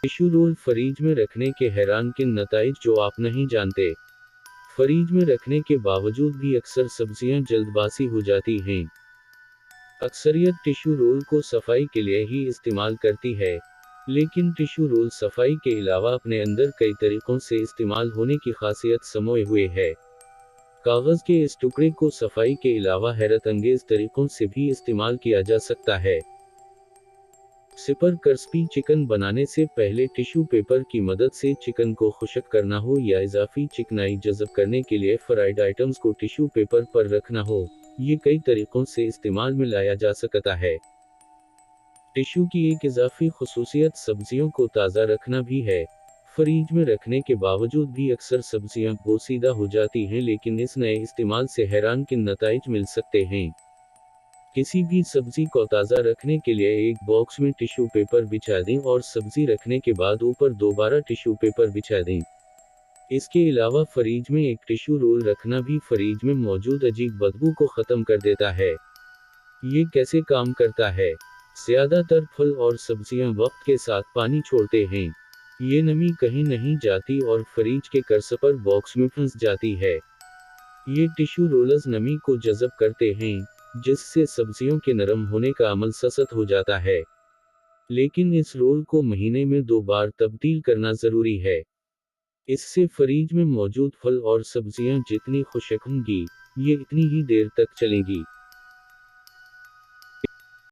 Tissue role fridge में रखने के हैरानकुन नताइज जो आप नहीं जानते। फ्रिज में रखने के बावजूद भी अक्सर सब्जियां जल्दबासी हो जाती हैं। अक्सरियत टिश्यू रोल को सफाई के लिए ही इस्तेमाल करती है, लेकिन टिश्यू रोल सफाई के अलावा अपने अंदर कई तरीकों से इस्तेमाल होने की खासियत समोए हुए है। कागज के इस टुकड़े को सफाई के अलावा हैरत अंगेज तरीकों से भी इस्तेमाल किया जा सकता है। सिपर क्रिस्पी चिकन बनाने से पहले टिश्यू पेपर की मदद से चिकन को खुश्क करना हो या इजाफी चिकनाई जज़ब करने के लिए फ्राइड आइटम्स को टिश्यू पेपर पर रखना हो, ये कई तरीकों से इस्तेमाल में लाया जा सकता है। टिश्यू की एक इजाफी खुसूसियत सब्जियों को ताज़ा रखना भी है। फ्रिज में रखने के बावजूद भी अक्सर सब्जियां बोसीदा हो जाती हैं, लेकिन इस नए इस्तेमाल से हैरानकुन नताइज मिल सकते हैं। किसी भी सब्जी को ताज़ा रखने के लिए एक बॉक्स में टिश्यू पेपर बिछा दें और सब्जी रखने के बाद ऊपर दोबारा टिश्यू पेपर बिछा दें। इसके अलावा फ्रिज में एक टिश्यू रोल रखना भी फ्रिज में मौजूद अजीब बदबू को ख़त्म कर देता है। ये कैसे काम करता है? ज़्यादातर फल और सब्जियां वक्त के साथ पानी छोड़ते हैं। ये नमी कहीं नहीं जाती और फ्रिज के कर्स पर बॉक्स में फंस जाती है। ये टिश्यू रोलर्स नमी को जज़ब करते हैं, जिससे सब्जियों के नरम होने का अमल सस्त हो जाता है। लेकिन इस रोल को महीने में 2 बार तब्दील करना ज़रूरी है। इससे फ्रिज में मौजूद फल और सब्जियां जितनी खुश्क होंगी, ये इतनी ही देर तक चलेंगी।